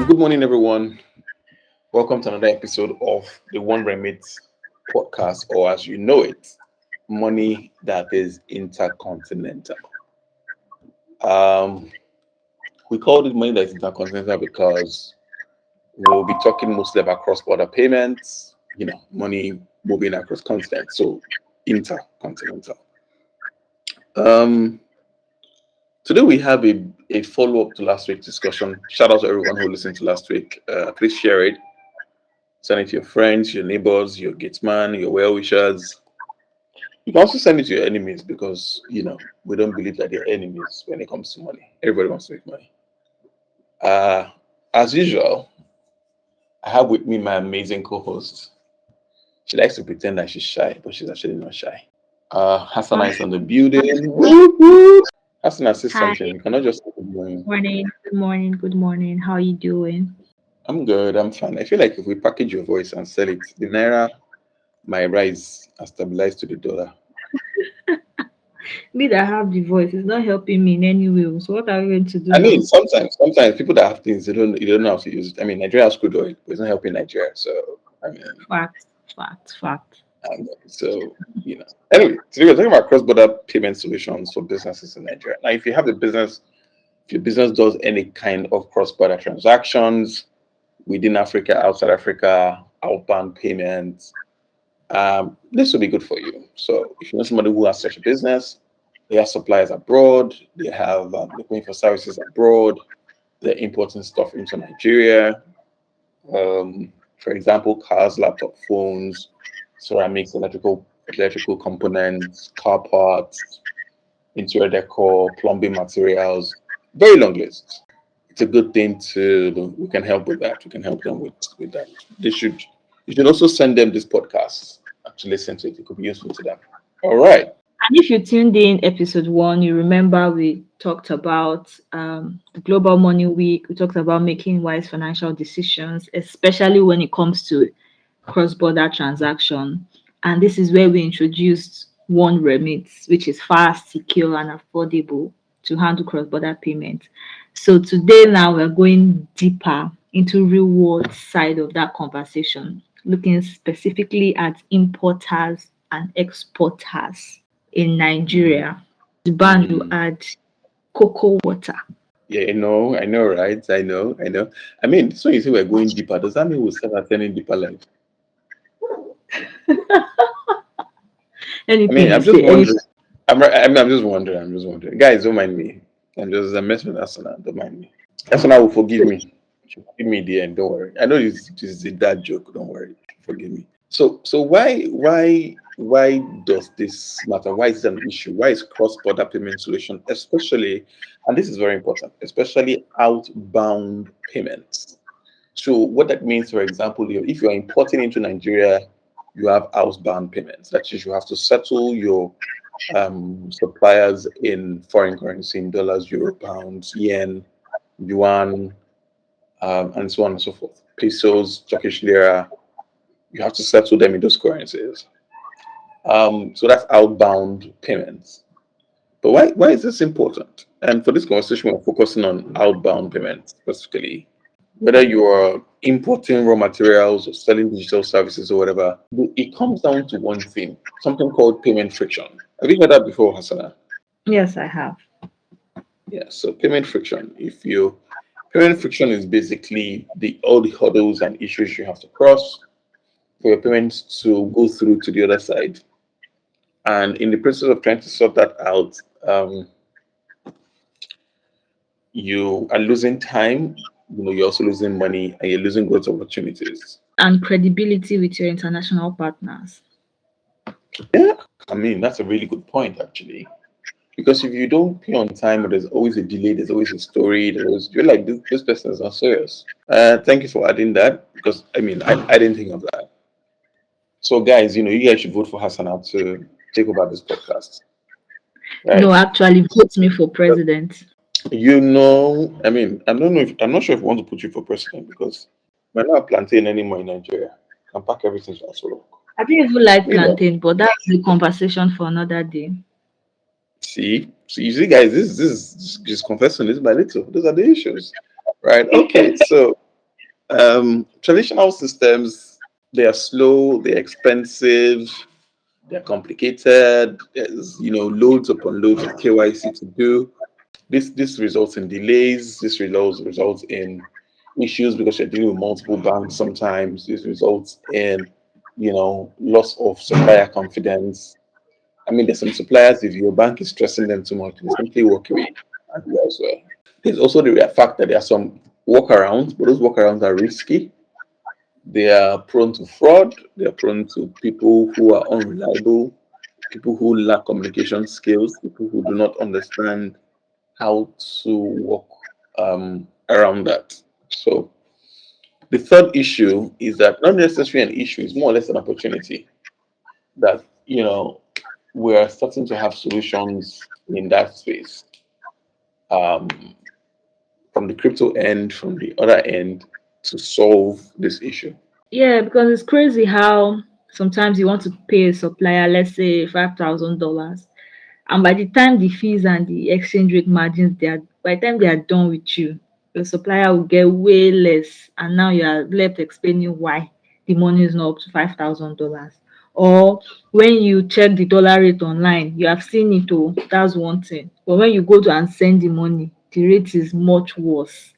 Good morning, everyone. Welcome to another episode of the One Remit podcast, or as you know it, Money That Is Intercontinental. Um, we called it Money That Is Intercontinental because we'll be talking mostly about cross-border payments, money moving across continents, so intercontinental. Um, Today we have a follow-up to last week's discussion. Shout out to everyone who listened to last week. Please share it. Send it to your friends, your neighbors, your gatesman, your well-wishers. You can also send it to your enemies because, we don't believe that they're enemies when it comes to money. Everybody wants to make money. As usual, I have with me my amazing co-host. She likes to pretend that she's shy, but she's actually not shy. Hassana is on the building. Hassana, say Hi, something. You cannot just say good morning. good morning. How you doing? I'm good. I'm fine. I feel like if we package your voice and sell it, the naira might rise and stabilize to the dollar. Me that have the voice is not helping me in any way. So what are we going to do I mean, now? sometimes people that have things they don't know how to use it. I mean, Nigeria has crude oil, but it's not helping Nigeria. So I mean, Fact, fact. so Anyway, today we're talking about cross-border payment solutions for businesses in Nigeria. Now, if your business does any kind of cross-border transactions within Africa, outside Africa, outbound payments, this will be good for you. So if you know somebody who has such a business, they have suppliers abroad, they have they're paying for services abroad, they're importing stuff into Nigeria. For example, cars, laptop, phones, ceramics, electrical components, car parts, interior decor, plumbing materials. Very long list. It's a good thing to we can help with that. We can help them with that. They should you should also send them this podcast to listen to it. It could be useful to them. All right. And if you tuned in episode 1, you remember we talked about the Global Money Week. We talked about making wise financial decisions, especially when it comes to cross-border transaction. And this is where we introduced One Remit, which is fast, secure, and affordable to handle cross-border payments. So today now we're going deeper into real world side of that conversation, looking specifically at importers and exporters in Nigeria. The band will add cocoa water. Yeah, I know, right? I know. I mean, so you say we're going deeper. Does that mean we'll start attending deeper life? I mean, Anything you I'm just say, wondering. I'm just wondering. I'm just wondering. Guys, don't mind me. I'm messing with Asana. Don't mind me. Asana will forgive me. She'll forgive me in the end. Don't worry. I know this is a dad joke. Don't worry. Forgive me. So why does this matter? Why is it an issue? Why is cross-border payment solution, especially, and this is very important, especially outbound payments? So what that means, for example, if you're importing into Nigeria, you have outbound payments. That is, you have to settle your suppliers in foreign currency, in dollars, euro, pounds, yen, yuan, and so on and so forth. Pesos, Turkish lira. You have to settle them in those currencies. So that's outbound payments. But why is this important? And for this conversation, we're focusing on outbound payments specifically. Whether you are importing raw materials or selling digital services or whatever, it comes down to one thing, something called payment friction. Have you heard that before, Hassana? Yes, I have. Yeah, so payment friction is basically all the hurdles and issues you have to cross for your payments to go through to the other side. And in the process of trying to sort that out, you are losing time, you're also losing money and you're losing growth opportunities. And credibility with your international partners. Yeah, I mean, that's a really good point, actually. Because if you don't pay on time, there's always a delay, there's always a story, you're like, this person is not serious. Thank you for adding that because I mean, I didn't think of that. So, guys, you guys should vote for Hassan to take over this podcast, No, right? actually, vote me for president. I mean, I'm not sure if we want to put you for president because we're not plantain anymore in Nigeria. Can pack everything to Asolo. I didn't even like You know, plantain, but that's the conversation for another day. see. So you see, guys, this is just confessing this by little. Those are the issues, right? Okay, so traditional systems, they are slow, they're expensive, they're complicated. There's loads upon loads of KYC to do. This results in delays. This results in issues because you're dealing with multiple banks. Sometimes this results in loss of supplier confidence. I mean, there's some suppliers, if your bank is stressing them too much, they simply walk away and go elsewhere. There's also the fact that there are some workarounds, but those workarounds are risky. They are prone to fraud. They are prone to people who are unreliable, people who lack communication skills, people who do not understand how to work around that. So the third issue is that not necessarily an issue, it's more or less an opportunity that we're starting to have solutions in that space. Um, from the crypto end, from the other end, to solve this issue. Yeah, because it's crazy how sometimes you want to pay a supplier, let's say $5,000, and by the time the fees and the exchange rate margins by the time they are done with you, the supplier will get way less, and now you are left explaining why the money is not up to $5,000. Or when you check the dollar rate online, you have seen it. Oh, that's one thing. But when you go to and send the money, the rate is much worse.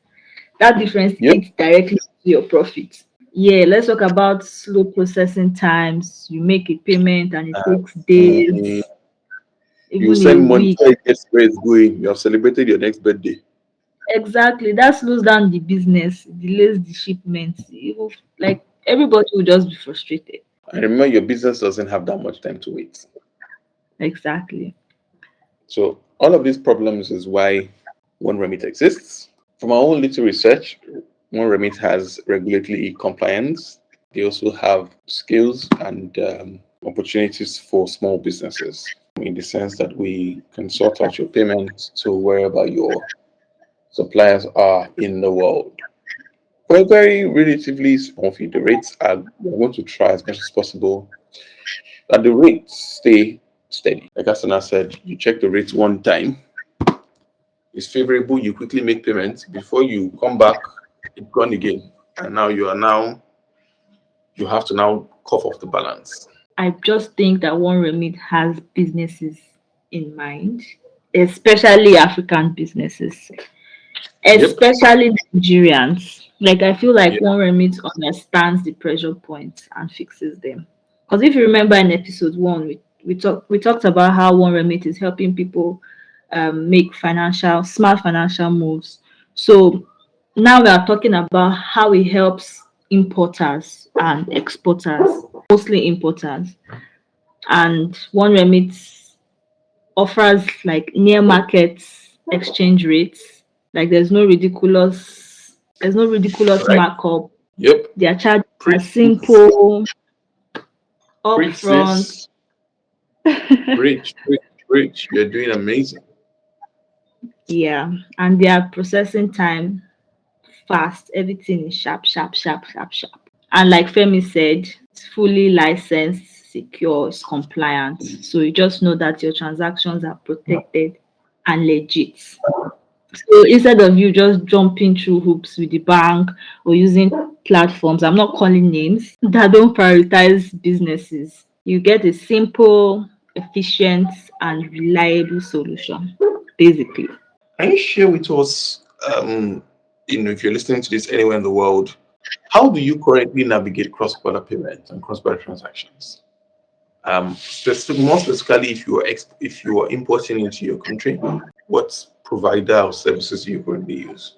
That difference Yep. eats directly to your profit. Yeah, let's talk about slow processing times. You make a payment and it takes Mm, days, you even a send money week. before it gets where it's going. You have celebrated your next birthday. Exactly. That slows down the business, delays the shipments. Even like everybody will just be frustrated. And remember, your business doesn't have that much time to wait. Exactly. So all of these problems is why One Remit exists. From our own little research, One Remit has regulatory compliance. They also have skills and opportunities for small businesses in the sense that we can sort out your payments to wherever your suppliers are in the world. For a very relatively small fee, the rates are, we're going to try as much as possible that the rates stay steady. Like Asana said, you check the rates one time, it's favorable, you quickly make payments. Before you come back, it's gone again. And now you have to now cough off the balance. I just think that One Remit has businesses in mind, especially African businesses, Yep. especially Nigerians. Like I feel like Yeah. One Remit understands the pressure points and fixes them. Because if you remember in episode one, we talked about how One Remit is helping people make smart financial moves. So now we are talking about how it helps importers and exporters, mostly importers. And One Remit offers like near market exchange rates. Like there's no ridiculous Right. markup. Yep. Their charges are Preach, simple, preach, upfront. sis. Preach, preach, preach. You're doing amazing. Yeah, and their processing time fast. Everything is sharp, sharp, sharp, sharp, sharp. And like Femi said, it's fully licensed, secure, it's compliant. So you just know that your transactions are protected and legit. So instead of you just jumping through hoops with the bank or using platforms, I'm not calling names, that don't prioritize businesses, you get a simple, efficient, and reliable solution, basically. Can you share with us, if you're listening to this anywhere in the world, how do you currently navigate cross-border payments and cross-border transactions? More specifically, if you are importing into your country, what provider or services do you currently use?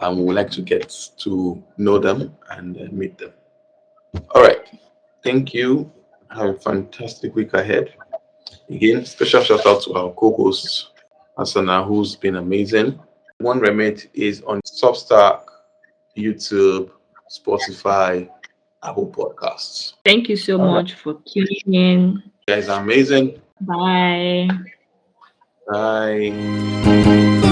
We would like to get to know them and meet them. All right. Thank you. Have a fantastic week ahead. Again, special shout out to our co-host Asana, who's been amazing. One Remit is on Substack, YouTube, Spotify, Apple Podcasts. Thank you so All right. much for tuning in. You guys are amazing. Bye. Bye.